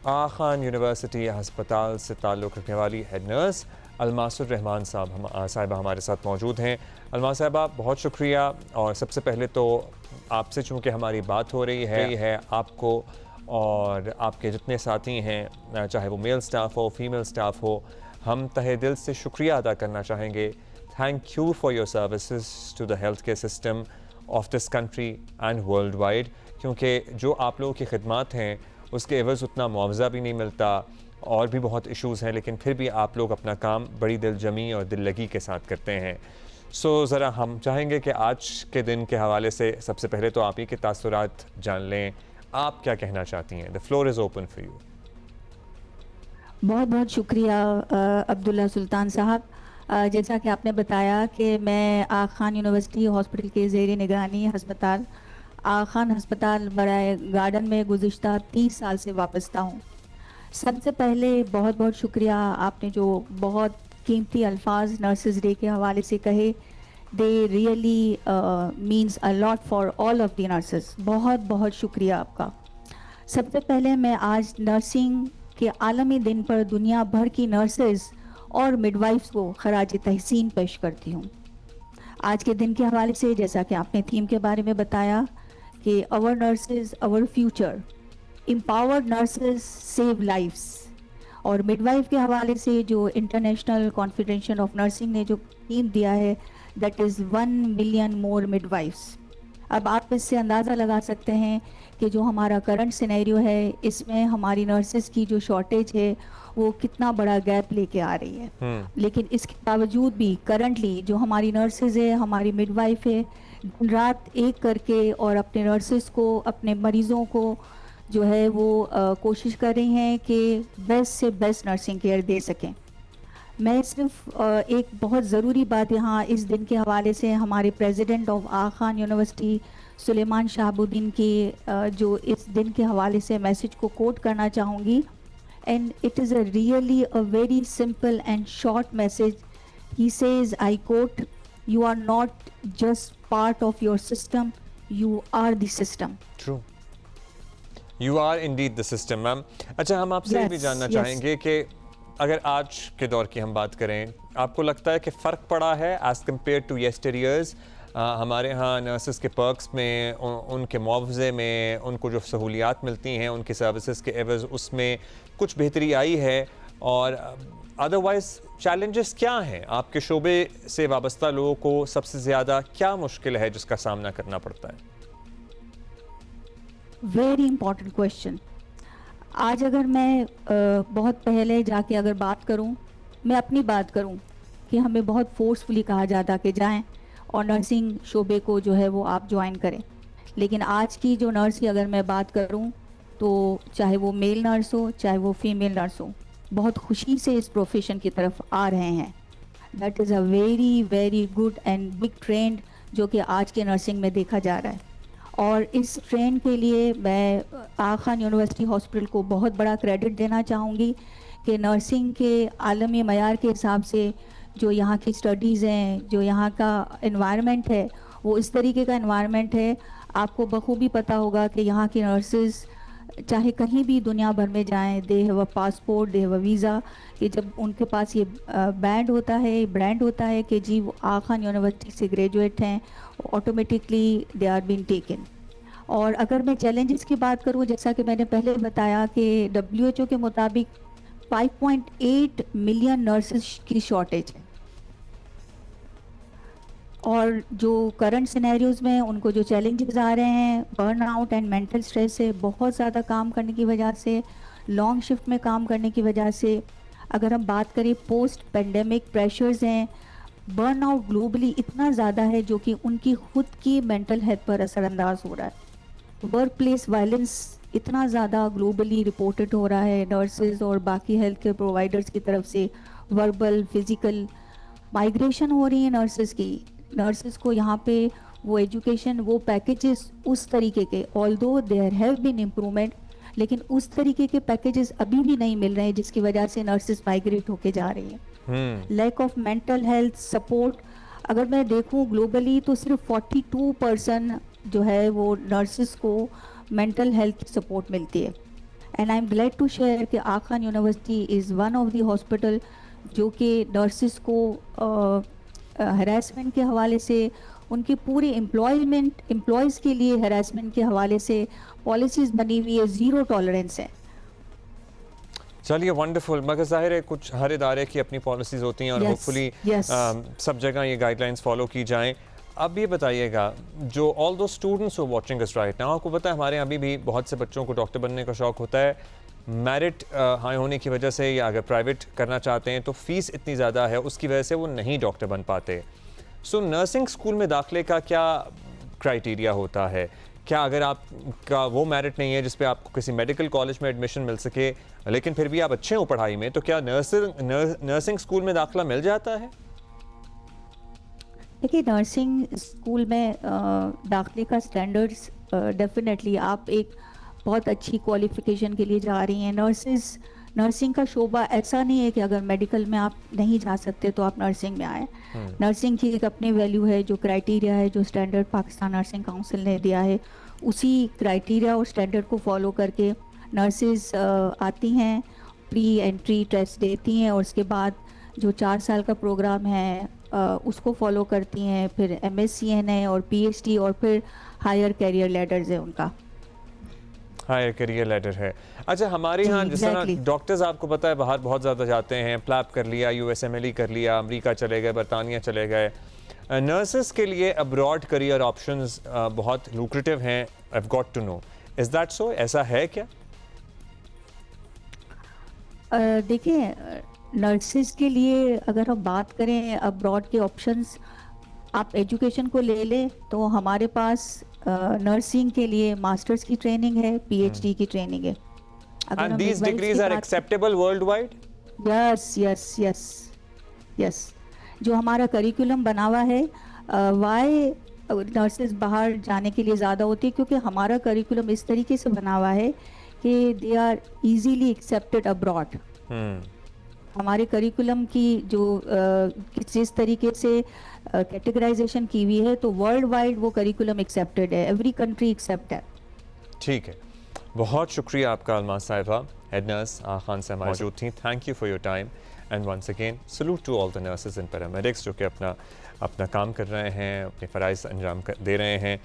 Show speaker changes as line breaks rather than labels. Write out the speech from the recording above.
आगा Khan university हस्पताल से ताल्लुक़ रखने वाली हेड नर्स अलमासुर रहमान साहिबा हमारे साथ मौजूद हैं। अलमास साहिबा, बहुत शुक्रिया। और सबसे पहले तो आपसे चूँकि हमारी बात हो रही है आपको और आपके जितने साथी हैं, चाहे वो मेल स्टाफ हो फीमेल स्टाफ हो, हम तहे दिल से शुक्रिया अदा करना चाहेंगे। Thank you for your services to the health care system of this country and worldwide, क्योंकि जो आप लोगों की खिदमत हैं उसके एवज़ उतना मुआवजा भी नहीं मिलता और भी बहुत इश्यूज़ हैं, लेकिन फिर भी आप लोग अपना काम बड़ी दिलजमी और दिल लगी के साथ करते हैं। सो ज़रा हम चाहेंगे कि आज के दिन के हवाले से सबसे पहले तो आप ही के तासुरात जान लें। आप क्या कहना चाहती हैं? The floor is open for you.
बहुत बहुत शुक्रिया अब्दुल्ला सुल्तान साहब। जैसा कि आपने बताया कि मैं आगा खान यूनिवर्सिटी हॉस्पिटल के ज़ेर निगरानी हस्पताल आगा खान हस्पताल बराए गार्डन में गुज़िश्ता 30 साल से वाबस्ता हूँ। सबसे पहले बहुत बहुत शुक्रिया, आपने जो बहुत कीमती अल्फाज नर्सेज डे के हवाले से कहे, they really means a lot for all of the nurses. बहुत बहुत शुक्रिया आपका। सबसे पहले मैं आज नर्सिंग के आलमी दिन पर दुनिया भर की नर्सेज और मिडवाइफ्स को खराज तहसीन पेश करती हूँ। आज के दिन के हवाले से जैसा कि आपने थीम के बारे में बताया कि our nurses our future, empowered nurses save lives, और मिडवाइफ के हवाले से जो इंटरनेशनल कॉन्फेडरेशन ऑफ नर्सिंग ने जो थीम दिया है, that is 1 million more midwives. अब आप इससे अंदाज़ा लगा सकते हैं कि जो हमारा करंट सिनेरियो है, इसमें हमारी नर्सेज की जो शॉर्टेज है वो कितना बड़ा गैप लेके आ रही है। लेकिन इसके बावजूद भी करंटली जो हमारी नर्सेज है, हमारी मिडवाइफ है, दिन रात एक करके और अपने नर्सेज को, अपने मरीज़ों को जो है वो कोशिश कर रही हैं कि बेस्ट से बेस्ट नर्सिंग केयर दे सकें। मैं सिर्फ एक बहुत ज़रूरी बात यहाँ इस दिन के हवाले से हमारे president of Aga Khan University Sulaiman Shahabuddin की जो इस दिन के हवाले से मैसेज को कोट करना चाहूँगी। And it is a really a very simple and short message. He says, I quote, you are not just part of your system, you are the system.
True, you are indeed the system. Ma'am, अच्छा, हम आपसे ये भी जानना चाहेंगे कि अगर आज के दौर की हम बात करें, आपको लगता है कि फ़र्क पड़ा है एज़ कम्पेयर टू येस्टर ईयर्स? हमारे यहाँ नर्सेस के पर्क्स में, उनके मुआवजे में, उनको जो सहूलियात मिलती हैं उनकी सर्विसेज के एवज़, उसमें कुछ बेहतरी आई है? और अदरवाइज़ चैलेंजेस क्या हैं? आपके शोबे से वाबस्ता लोगों को सबसे ज़्यादा क्या मुश्किल है जिसका सामना करना पड़ता है?
Very important question. आज अगर मैं बहुत पहले जाके अगर बात करूं, मैं अपनी बात करूं कि हमें बहुत फोर्सफुली कहा जाता कि जाएं और नर्सिंग शोबे को जो है वो आप ज्वाइन करें। लेकिन आज की जो नर्स की अगर मैं बात करूं, तो चाहे वो मेल नर्स हो चाहे वो फीमेल नर्स हो, बहुत खुशी से इस प्रोफेशन की तरफ आ रहे हैं। That is a very very good and big trend जो कि आज के नर्सिंग में देखा जा रहा है। और इस ट्रेंड के लिए मैं आगा खान यूनिवर्सिटी हॉस्पिटल को बहुत बड़ा क्रेडिट देना चाहूँगी कि नर्सिंग के आलमी मयार के हिसाब से जो यहाँ की स्टडीज़ हैं, जो यहाँ का एनवायरनमेंट है, वो इस तरीके का एनवायरनमेंट है। आपको बखूबी पता होगा कि यहाँ की नर्सेज चाहे कहीं भी दुनिया भर में जाएं, they have a passport, they have a visa, कि जब उनके पास ये ब्रांड होता है कि जी वो आगा खान यूनिवर्सिटी से ग्रेजुएट हैं, automatically they are been taken. और अगर मैं चैलेंजेस की बात करूँ, जैसा कि मैंने पहले बताया कि WHO के मुताबिक 5.8 मिलियन नर्सेस की शॉर्टेज है। और जो करंट सिनेरियोज में उनको जो चैलेंजेस आ रहे हैं, बर्नआउट एंड मेंटल स्ट्रेस से, बहुत ज़्यादा काम करने की वजह से, लॉन्ग शिफ्ट में काम करने की वजह से, अगर हम बात करें पोस्ट पेंडेमिक प्रेशर्स हैं, बर्नआउट ग्लोबली इतना ज़्यादा है जो कि उनकी खुद की मेंटल हेल्थ पर असरअंदाज हो रहा है। वर्क प्लेस वायलेंस इतना ज़्यादा ग्लोबली रिपोर्टेड हो रहा है नर्सेज और बाकी हेल्थ केयर प्रोवाइडर्स की तरफ से, वर्बल फिज़िकल माइग्रेशन हो रही है नर्सेज को यहाँ पे वो एजुकेशन, वो पैकेजेस उस तरीके के, although there have been improvement, लेकिन उस तरीके के पैकेजेस अभी भी नहीं मिल रहे हैं, जिसकी वजह से नर्सेज माइग्रेट होके जा रही हैं। Lack of mental health support, अगर मैं देखूं ग्लोबली तो सिर्फ 42% जो है वो नर्सेज को मेंटल हेल्थ सपोर्ट मिलती है। And I am glad to share कि Aga Khan university is one of the hospital जो कि नर्सिस को हरासमेंट के हवाले से, उनकी पूरी एम्प्लॉयज़ के लिए हरासमेंट के हवाले से पॉलिसीज़ बनी हुई है, ज़ीरो टॉलरेंस है।
चलिए वंडरफुल। मगर ज़ाहिर है कुछ हर इदारे की अपनी पॉलिसीज़ होती हैं और होपफुली सब जगह ये गाइडलाइंस फॉलो की जाएं। अब ये बताइएगा, जो ऑल दो स्टूडेंट्स हो वाचिंग अस राइट नाउ, आपको पता है हमारे यहाँ अभी भी बहुत से बच्चों को डॉक्टर बनने का शौक़ होता है, मेरिट हाई होने की वजह से, या अगर प्राइवेट करना चाहते हैं तो फ़ीस इतनी ज़्यादा है उसकी वजह से वो नहीं डॉक्टर बन पाते। सो नर्सिंग स्कूल में दाखिले का क्या क्राइटेरिया होता है? क्या अगर आपका वो मेरिट नहीं है जिस पे आपको किसी मेडिकल कॉलेज में एडमिशन मिल सके, लेकिन फिर भी आप अच्छे हो पढ़ाई में, तो क्या नर्सिंग स्कूल में दाखिला मिल जाता है?
देखिए, नर्सिंग स्कूल में दाखिले का स्टैंडर्ड्स डेफिनेटली, आप एक बहुत अच्छी क्वालिफ़िकेशन के लिए जा रही हैं। नर्सिंग का शोबा ऐसा नहीं है कि अगर मेडिकल में आप नहीं जा सकते तो आप नर्सिंग में आए। नर्सिंग की एक अपनी वैल्यू है, जो क्राइटेरिया है, जो स्टैंडर्ड पाकिस्तान नर्सिंग काउंसिल ने दिया है, उसी क्राइटेरिया और स्टैंडर्ड को फॉलो करके नर्सेज आती हैं, प्री एंट्री टेस्ट देती हैं और उसके बाद जो 4 साल का प्रोग्राम है उसको फॉलो करती हैं, फिर MSCN है और PhD, और फिर हायर कैरियर लेडर्स है उनका।
हायर करियर लेटर है। अच्छा, हमारे यहाँ जिस तरह डॉक्टर्स आपको पता है बाहर बहुत ज़्यादा जाते हैं, प्लैप कर लिया, USMLE कर लिया, अमेरिका चले गए, बरतानिया चले गए। नर्सेस के लिए अब्रॉड करियर ऑप्शंस बहुत लुक्रेटिव हैं, I have got to know, is that so? ऐसा है क्या?
देखिए, नर्सेस के लिए अगर हम बात करें अब्रॉड के ऑप्शंस, आप एजुकेशन को ले लें तो हमारे पास नर्सिंग के लिए मास्टर्स की ट्रेनिंग है, PhD की ट्रेनिंग है।
And these degrees are acceptable worldwide?
Yes. जो हमारा करिकुलम बना हुआ है, वाई नर्सेस बाहर जाने के लिए ज़्यादा होती है, क्योंकि हमारा करिकुलम इस तरीके से बना हुआ है कि they are easily accepted abroad. हमारे करिकुलम की जो जिस तरीके से कैटेगराइजेशन की हुई है, तो वर्ल्ड वाइड वो करिकुलम एक्सेप्टेड है, एवरी कंट्री एक्सेप्ट है।
ठीक है, बहुत शुक्रिया आपका अलमास साहिबा, हेड नर्स आगा खान से हमारी मौजूद थी। Thank you for your time and once again salute to all the nurses and paramedics जो कि अपना काम कर रहे हैं, अपने फ़राइज़ अंजाम दे रहे हैं।